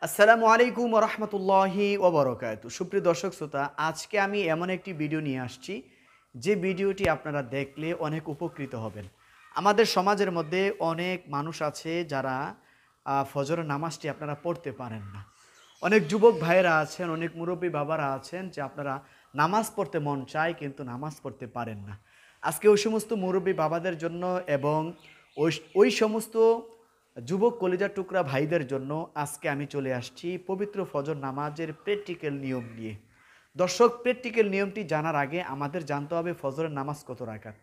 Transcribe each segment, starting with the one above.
আসসালামু আলাইকুম ওয়া রাহমাতুল্লাহি ওয়া বারাকাতুহু। সুপ্রিয় দর্শক শ্রোতা, আজকে আমি এমন একটি ভিডিও নিয়ে আসছি যে ভিডিওটি আপনারা দেখলে অনেক উপকৃত হবেন। আমাদের সমাজের মধ্যে অনেক মানুষ আছে যারা ফজরের নামাজটি আপনারা পড়তে পারেন না। অনেক যুবক ভাইয়েরা আছেন, অনেক মুরব্বী বাবারা আছেন যে আপনারা নামাজ পড়তে মন চায় কিন্তু নামাজ পড়তে পারেন না। আজকে ওই সমস্ত মুরব্বী বাবাদের জন্য এবং ওই ওই সমস্ত যুবক কলিজার টুকরা ভাইদের জন্য আজকে আমি চলে আসছি পবিত্র ফজর নামাজের প্র্যাকটিক্যাল নিয়ম নিয়ে। দর্শক, প্র্যাকটিক্যাল নিয়মটি জানার আগে আমাদের জানতে হবে ফজরের নামাজ কত রাকাত।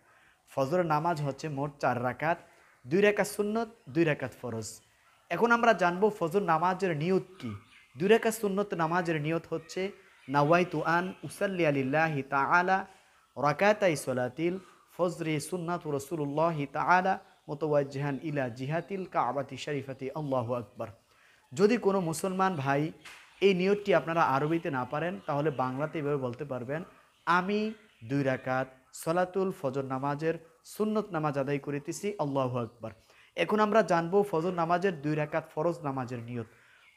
ফজরের নামাজ হচ্ছে মোট 4 রাকাত, 2 রাকাত সুন্নত, 2 রাকাত ফরজ। এখন আমরা জানবো ফজর নামাজের নিয়ত কি। 2 রাকাত সুন্নত নামাজের নিয়ত হচ্ছে নাওয়াইতু আন উসাল্লি আলিল্লাহি তাআলা রাকাতাই সলাতিল ফজরি সুন্নাতু রাসূলুল্লাহি তাআলা মুতাওয়াজ্জিহান ইলা জিহাতিল কাবাতি শরীফাতি আল্লাহু আকবার। যদি কোনো মুসলমান ভাই এই নিয়তটি আপনারা আরবিতে না পারেন তাহলে বাংলাতে এভাবে বলতে পারবেন, আমি 2 রাকাত সলাতুল ফজর নামাজের সুন্নত নামাজ আদায় করিতেছি, আল্লাহু আকবার। এখন আমরা জানবো ফজর নামাজের 2 রাকাত ফরজ নামাজের নিয়ত।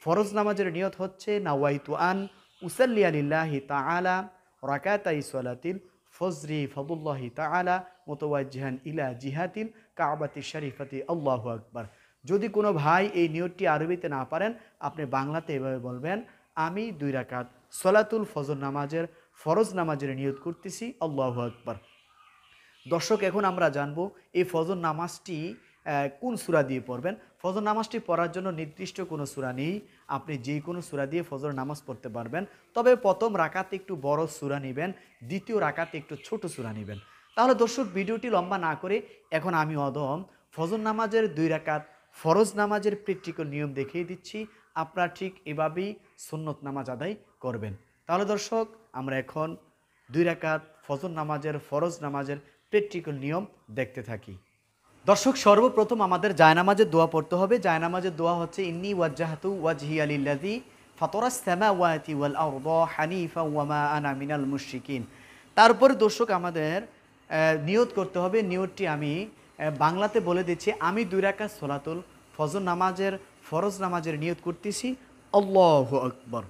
ফরজ নামাজের নিয়ত হচ্ছে নাওয়াইতু আন উসাল্লি আলিল্লাহি তাআলা রাকাতাই সলাতিল ফজরি ফদুল্লাহি তাআলা মুতাওয়াজ্জিহান ইলা জিহাতিল কাবাতি শরীফাতি আল্লাহু আকবার। যদি কোনো ভাই এই নিয়তটি আরবিতে না পারেন আপনি বাংলাতে এভাবে বলবেন, আমি 2 রাকাত সলাতুল ফজর নামাজের ফরজ নামাজের নিয়ত করতেছি, আল্লাহু আকবার। দর্শক, এখন আমরা জানবো এই ফজর নামাজটি কোন সূরা দিয়ে পড়বেন। ফজর নামাজটি পড়ার জন্য নির্দিষ্ট কোনো সূরা নেই, আপনি যে কোনো সূরা দিয়ে ফজর নামাজ পড়তে পারবেন। তবে প্রথম রাকাতে একটু বড় সূরা নেবেন, দ্বিতীয় রাকাতে একটু ছোট সূরা নেবেন। তাহলে দর্শক, ভিডিওটি লম্বা না করে এখন আমি অদম ফজর নামাজের 2 রাকাত ফরজ নামাজের প্র্যাকটিক্যাল নিয়ম দেখিয়ে দিচ্ছি, আপনারা ঠিক এভাবেই সুন্নত নামাজ আদায় করবেন। তাহলে দর্শক, আমরা এখন 2 রাকাত ফজর নামাজের ফরজ নামাজের প্র্যাকটিক্যাল নিয়ম দেখতে থাকি। দর্শক, সর্বপ্রথম আমাদের জায়নামাজের দোয়া পড়তে হবে। জায়নামাজের দোয়া হচ্ছে ইন্নী ওয়াজ্জাহতু ওয়াজহিয়া লিল্লাযী ফাতারাস সামাওয়াতি ওয়াল আরদা হানিফা ওয়া মা আনা মিনাল মুশরিকিন। তারপরে দর্শক আমাদের নিয়ত করতে হবে। নিয়তটি আমি বাংলাতে বলে দিচ্ছি, আমি 2 রাকাত সলাতুল ফজর নামাজের ফরজ নামাজের নিয়ত করতেছি, আল্লাহু আকবার।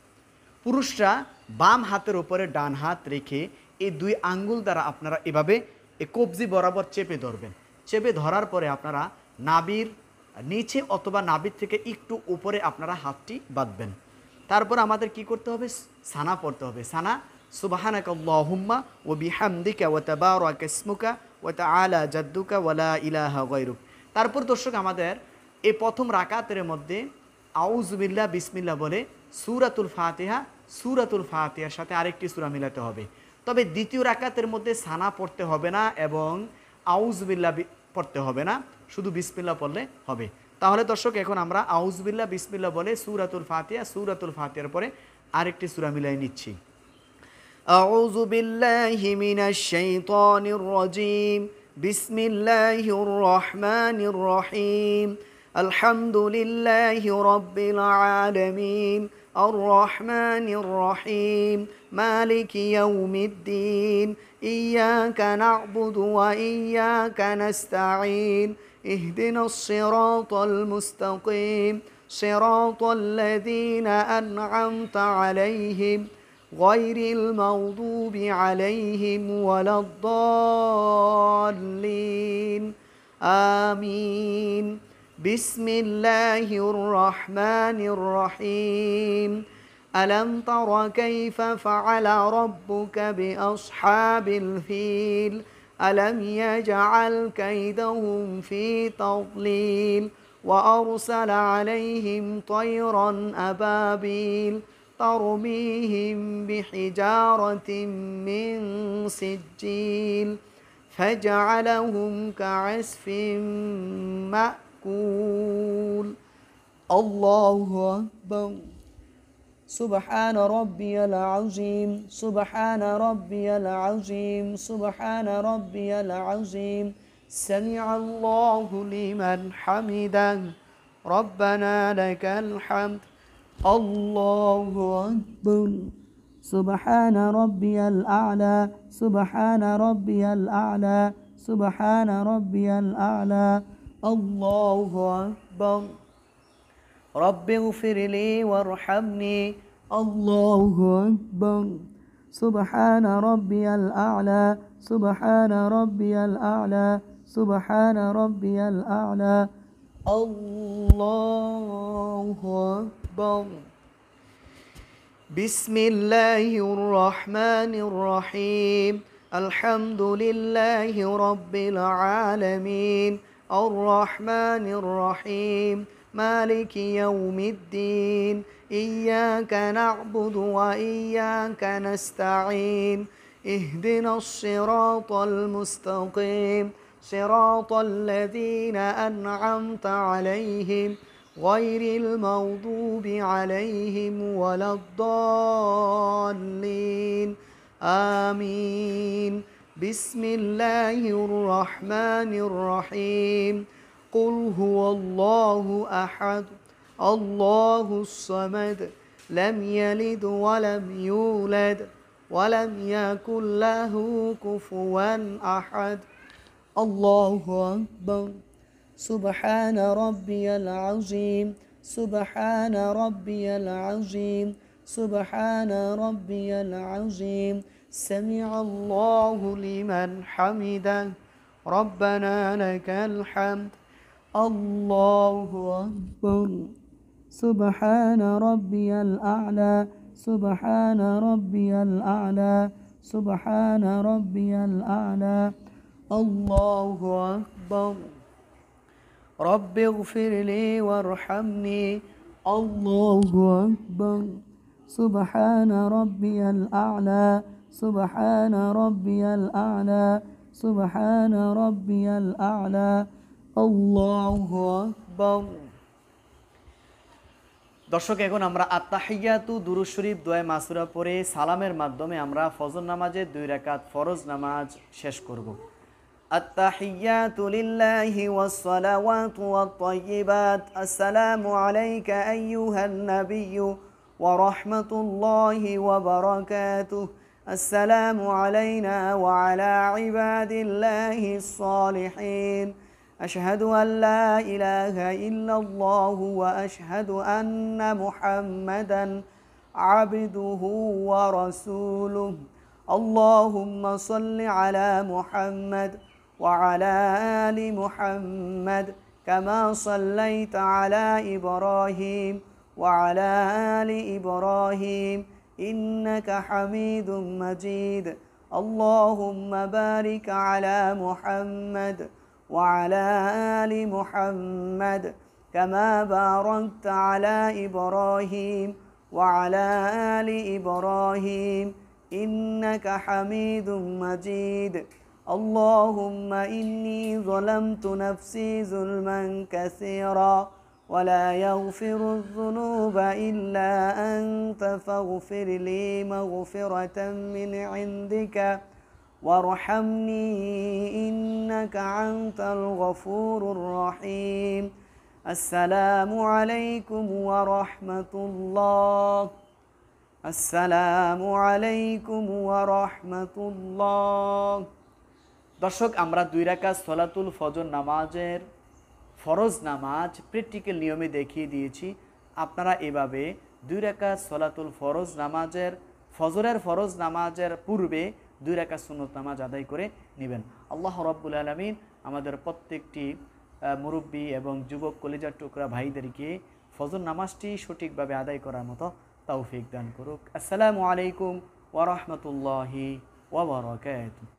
পুরুষরা বাম হাতের উপরে ডান হাত রেখে এই 2 আঙ্গুল দ্বারা আপনারা এভাবে কবজি বরাবর চেপে ধরবেন। চেপে ধরার পরে আপনারা নাভির নিচে অথবা নাভির থেকে একটু উপরে আপনারা হাতটি বাঁধবেন। তারপর আমাদের কি করতে হবে? সানা পড়তে হবে। সানা সুবহানাকা আল্লাহুম্মা ওয়া বিহামদিকা ওয়া তাবারাকা ইসমুকা ওয়া তাআলা জাদ্দুকা ওয়া লা ইলাহা গায়রুক। তারপর দর্শক, আমাদের এই প্রথম রাকাতের মধ্যে আউযু বিল্লাহ বিসমিল্লাহ বলে সূরাতুল ফাতিহার সাথে আরেকটি সূরা মিলাতে হবে। তবে দ্বিতীয় রাকাতের মধ্যে সানা পড়তে হবে না এবং আউযু বিল্লাহ পড়তে হবে না, শুধু বিসমিল্লাহ পড়লে হবে। তাহলে দর্শক, এখন আমরা আউযু বিল্লাহ বিসমিল্লাহ বলে সূরাতুল ফাতিহার পরে আরেকটি সূরা মিলাই নিচ্ছি। আউযু বিল্লাহি মিনাশ শাইতানির রাজীম, বিসমিল্লাহির রহমানির রহিম, আলহামদুলিল্লাহি রাব্বিল আলামিন, আর রহমানির রহিম, মালিকি ইয়াউমিদ্দিন, ইয়্যাকা না'বুদু ওয়া ইয়্যাকা নাস্তাঈন, ইহদিনাস সিরাতাল মুস্তাকিম, সিরাতাল লাযীনা আন'আমতা আলাইহিম গায়রিল মাগদুবি আলাইহিম ওয়ালাদ-দাল্লিন, আমিন। বিসমিল্লাহির রহমানির রহিম, আলম তারা কাইফা ফাআলা রাব্বুকা বিআসহাবিল ফিল, আলম ইয়াজআল কাইদাহুম ফি তাদলিল, ওয়া আরসালা আলাইহিম তায়রান আবাবিল তরমিহিম বিহিজারাতিম মিন সিজ্জিল ফাজআলাহুম কা'আসফিম মা'কুল। আল্লাহু আকবার। সুবহান রাব্বিয়াল আযীম, সুবহান রাব্বিয়াল আযীম, সুবহান রাব্বিয়াল আযীম, সামিআল্লাহু লিমান হামিদাহ, রব্বানা লাকাল হামদ, আল্লাহু আকবার। সুবহান রাব্বিয়াল আ'লা, সুবহান রাব্বিয়াল আ'লা, সুবহান রাব্বিয়াল আ'লা, আল্লাহু আকবার। رب اغفر لي وارحمني. الله أكبر. سبحان ربي الأعلى، سبحان ربي الأعلى، سبحان ربي الأعلى. الله أكبر. بسم الله الرحمن الرحيم. الحمد لله رب العالمين، الرحمن الرحيم، مالك يوم الدين، إياك نعبد وإياك نستعين، اهدنا الصراط المستقيم، صراط الذين أنعمت عليهم غير المغضوب عليهم ولا الضالين. آمين. بسم الله الرحمن الرحيم. قل هو الله أحد، الله الصمد، لم يلد ولم يولد ولم يكن له كفوا أحد. الله أكبر. سبحان ربي العظيم، سبحان ربي العظيم، سبحان ربي العظيم. سمع الله لمن حمده، ربنا لك الحمد. الله أكبر. سبحان ربي الأعلى، سبحان ربي الأعلى، سبحان ربي الأعلى. الله أكبر. رب اغفر لي وارحمني. الله أكبر. سبحان ربي الأعلى، سبحان ربي الأعلى، سبحان ربي الأعلى. الله أكبر. দর্শক, এখন আমরা আত্তাহিয়াতু দুরূদ শরীফ দোয়া মাসুরা পড়ে সালামের মাধ্যমে আমরা ফজর নামাজের 2 রাকাত ফরজ নামাজ শেষ করব। আত্তাহিয়াতু লিল্লাহি ওয়াস সালাওয়াতু ওয়াত তাইয়্যিবাত। আসসালামু আলাইকা আইয়ুহান নাবিয়্যু ওয়া রাহমাতুল্লাহি ওয়া বারাকাতুহু। আসসালামু আলাইনা ওয়া আলা ইবাদিল্লাহিস সালিহিন। أشهد أن لا إله إلا الله وأشهد أن محمدا عبده ورسوله. اللهم صل على محمد وعلى آل محمد كما صليت على إبراهيم وعلى آل إبراهيم إنك حميد مجيد. اللهم بارك على محمد وعلى آل محمد كما باركت على إبراهيم وعلى آل إبراهيم إنك حميد مجيد. اللهم إني ظلمت نفسي ظلما كثيرا ولا يغفر الذنوب إلا أنت فاغفر لي مغفرة من عندك وارحمني إنك أنت الغفور الرحيم. السلام عليكم ورحمة الله. আসসালামু আলাইকুম ওয়া রাহমাতুল্লাহ। দর্শক, আমরা 2 রাকাত সলাতুল ফজর নামাজের ফরজ নামাজ প্র্যাকটিক্যাল নিয়মে দেখিয়ে দিয়েছি। আপনারা এভাবে 2 রাকাত সলাতুল ফরজ নামাজের ফজরের ফরজ নামাজের পূর্বে 2 রাকাত সুন্নত নামাজ আদায় করে নেবেন। আল্লাহ রাব্বুল আলামিন আমাদের প্রত্যেকটি মুরব্বী এবং যুবক কলিজার টুকরা ভাইদেরকে ফজর নামাজটি সঠিকভাবে আদায় করার মতো তৌফিক দান করুক। আসসালামু আলাইকুম ওয়া রাহমাতুল্লাহি ওয়া বারাকাতুহু।